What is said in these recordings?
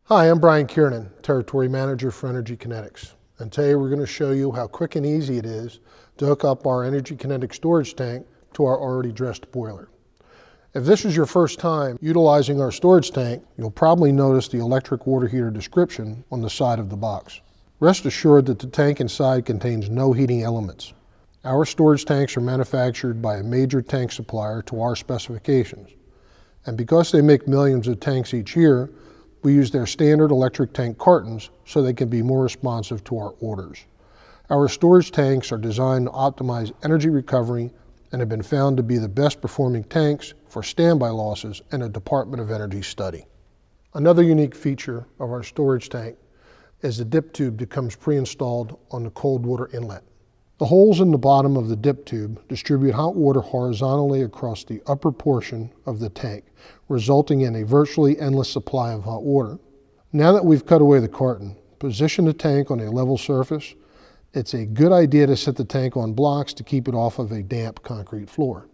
Hi, I'm Brian Kiernan, Territory Manager for Energy Kinetics. And today we're going to show you how quick and easy it is to hook up our Energy Kinetics storage tank to our already dressed boiler. If this is your first time utilizing our storage tank, you'll probably notice the electric water heater description on the side of the box. Rest assured that the tank inside contains no heating elements. Our storage tanks are manufactured by a major tank supplier to our specifications. And because they make millions of tanks each year, we use their standard electric tank cartons so they can be more responsive to our orders. Our storage tanks are designed to optimize energy recovery and have been found to be the best performing tanks for standby losses in a Department of Energy study. Another unique feature of our storage tank is the dip tube that comes pre-installed on the cold water inlet. The holes in the bottom of the dip tube distribute hot water horizontally across the upper portion of the tank, resulting in a virtually endless supply of hot water. Now that we've cut away the carton, position the tank on a level surface. It's a good idea to set the tank on blocks to keep it off of a damp concrete floor.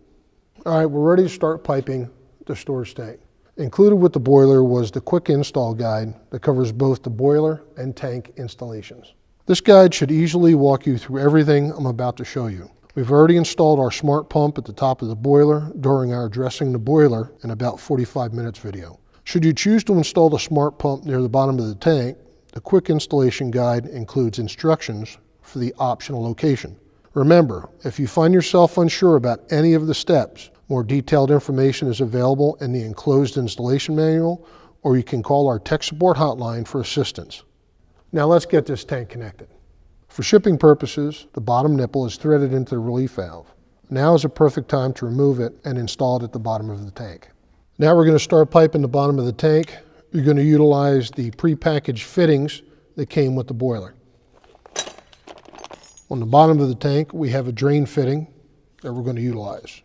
All right, we're ready to start piping the storage tank. Included with the boiler was the quick install guide that covers both the boiler and tank installations. This guide should easily walk you through everything I'm about to show you. We've already installed our smart pump at the top of the boiler during our dressing the boiler in about 45 minutes video. Should you choose to install the smart pump near the bottom of the tank, the quick installation guide includes instructions for the optional location. Remember, if you find yourself unsure about any of the steps, more detailed information is available in the enclosed installation manual, or you can call our tech support hotline for assistance. Now let's get this tank connected. For shipping purposes, the bottom nipple is threaded into the relief valve. Now is a perfect time to remove it and install it at the bottom of the tank. Now we're going to start piping the bottom of the tank. You're going to utilize the pre-packaged fittings that came with the boiler. On the bottom of the tank, we have a drain fitting that we're going to utilize.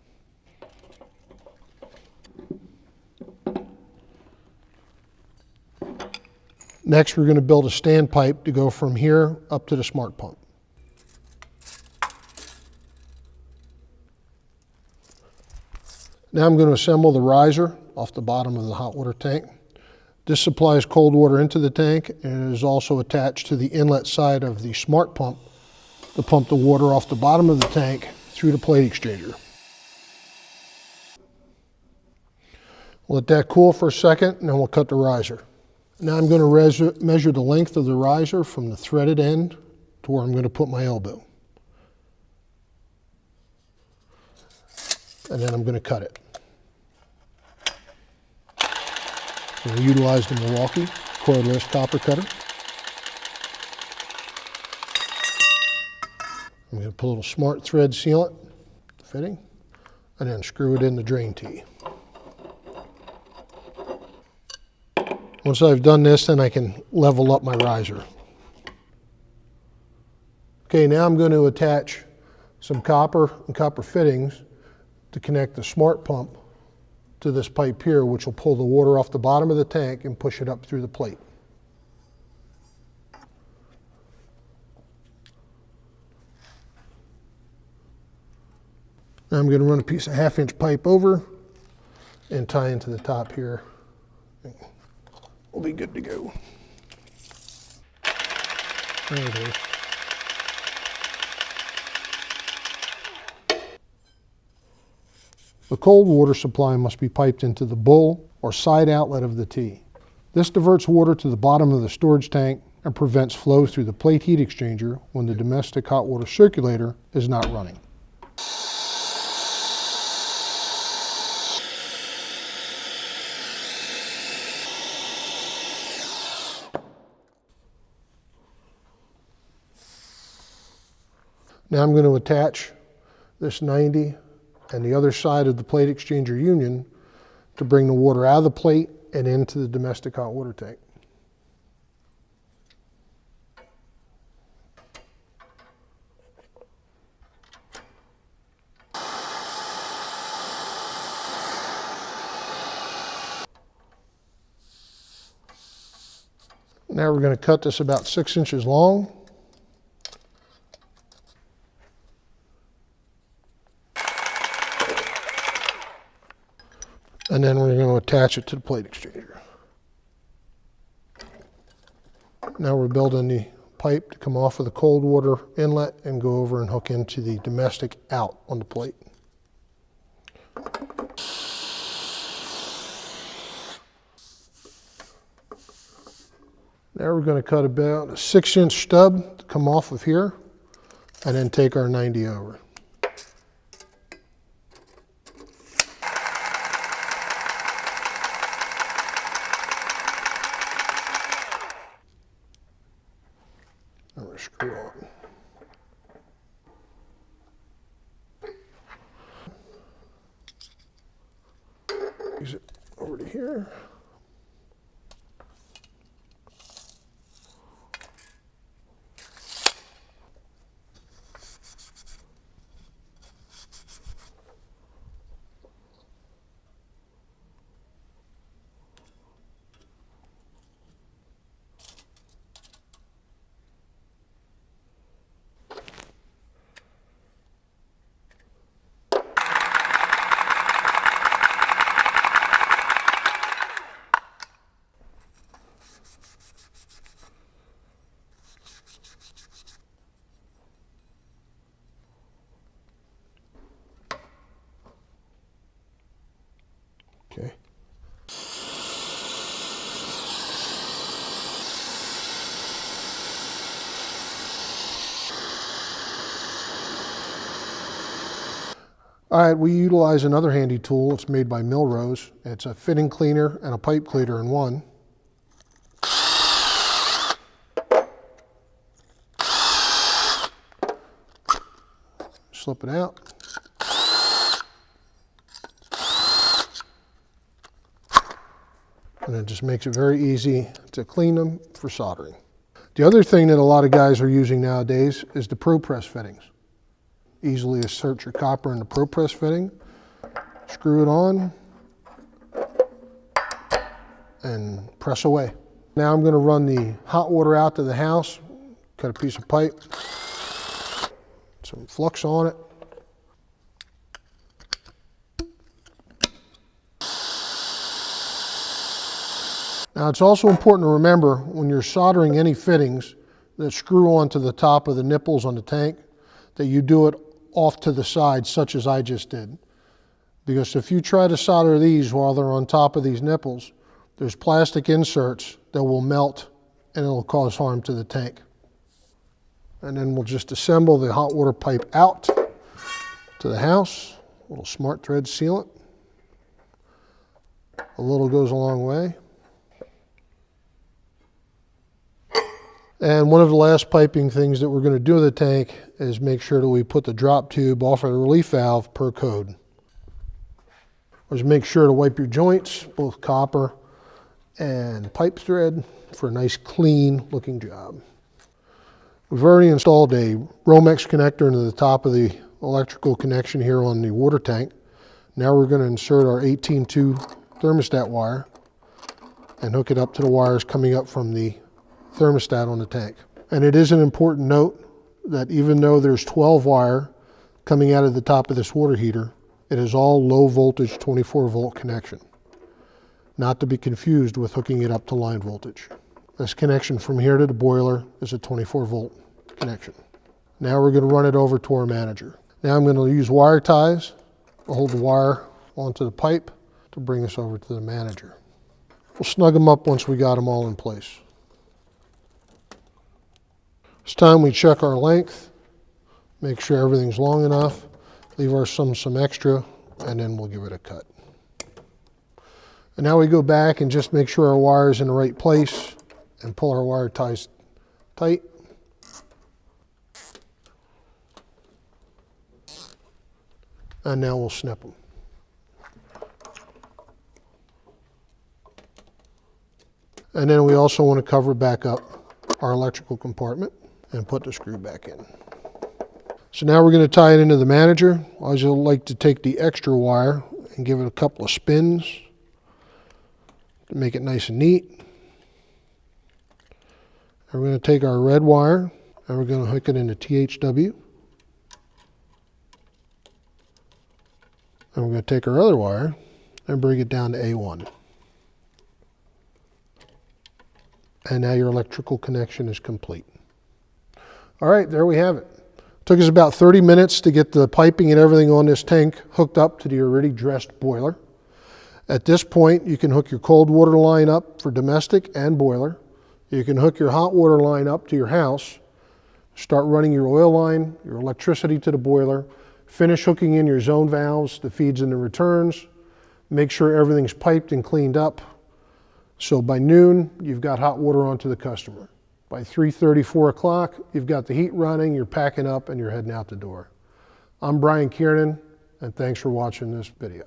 Next, we're going to build a standpipe to go from here up to the smart pump. Now I'm going to assemble the riser off the bottom of the hot water tank. This supplies cold water into the tank and it is also attached to the inlet side of the smart pump to pump the water off the bottom of the tank through the plate exchanger. We'll let that cool for a second and then we'll cut the riser. Now I'm going to measure the length of the riser from the threaded end to where I'm going to put my elbow. And then I'm going to cut it. I'm going to utilize the Milwaukee cordless copper cutter. I'm going to put a little smart thread sealant fitting and then screw it in the drain tee. Once I've done this, then I can level up my riser. Okay, now I'm going to attach some copper and copper fittings to connect the smart pump to this pipe here, which will pull the water off the bottom of the tank and push it up through the plate. Now I'm going to run a piece of 1/2-inch pipe over and tie into the top here. We'll be good to go. There it is. The cold water supply must be piped into the bowl or side outlet of the tee. This diverts water to the bottom of the storage tank and prevents flow through the plate heat exchanger when the domestic hot water circulator is not running. Now I'm going to attach this 90 and the other side of the plate exchanger union to bring the water out of the plate and into the domestic hot water tank. Now we're going to cut this about 6 inches long. And then we're going to attach it to the plate exchanger. Now we're building the pipe to come off of the cold water inlet and go over and hook into the domestic out on the plate. Now we're going to cut about a 6-inch stub to come off of here and then take our 90 over. I'm going to screw on. Use it over to here. Okay. All right, we utilize another handy tool. It's made by Milrose. It's a fitting cleaner and a pipe cleaner in one. Slip it out. And it just makes it very easy to clean them for soldering. The other thing that a lot of guys are using nowadays is the ProPress fittings. Easily insert your copper in the ProPress fitting, screw it on, and press away. Now I'm going to run the hot water out to the house, cut a piece of pipe, some flux on it. Now it's also important to remember when you're soldering any fittings that screw onto the top of the nipples on the tank, that you do it off to the side, such as I just did. Because if you try to solder these while they're on top of these nipples, there's plastic inserts that will melt and it'll cause harm to the tank. And then we'll just assemble the hot water pipe out to the house. A little smart thread sealant. A little goes a long way. And one of the last piping things that we're going to do with the tank is make sure that we put the drop tube off of the relief valve per code. Just make sure to wipe your joints, both copper and pipe thread, for a nice clean looking job. We've already installed a Romex connector into the top of the electrical connection here on the water tank. Now we're going to insert our 18-2 thermostat wire and hook it up to the wires coming up from the thermostat on the tank. And it is an important note that even though there's 12 wire coming out of the top of this water heater, it is all low voltage 24 volt connection. Not to be confused with hooking it up to line voltage. This connection from here to the boiler is a 24 volt connection. Now we're going to run it over to our manager. Now I'm going to use wire ties to hold the wire onto the pipe to bring us over to the manager. We'll snug them up once we got them all in place. It's time we check our length, make sure everything's long enough, leave ourselves some extra, and then we'll give it a cut. And now we go back and just make sure our wire is in the right place and pull our wire ties tight. And now we'll snip them. And then we also want to cover back up our electrical compartment and put the screw back in. So now we're going to tie it into the manager. I always like to take the extra wire and give it a couple of spins to make it nice and neat. And we're going to take our red wire and we're going to hook it into THW. And we're going to take our other wire and bring it down to A1. And now your electrical connection is complete. All right, there we have it. Took us about 30 minutes to get the piping and everything on this tank hooked up to the already dressed boiler. At this point, you can hook your cold water line up for domestic and boiler. You can hook your hot water line up to your house, start running your oil line, your electricity to the boiler, finish hooking in your zone valves, the feeds and the returns, make sure everything's piped and cleaned up. So by noon, you've got hot water onto the customer. By 3:30, 4 o'clock, you've got the heat running, you're packing up, and you're heading out the door. I'm Brian Kiernan, and thanks for watching this video.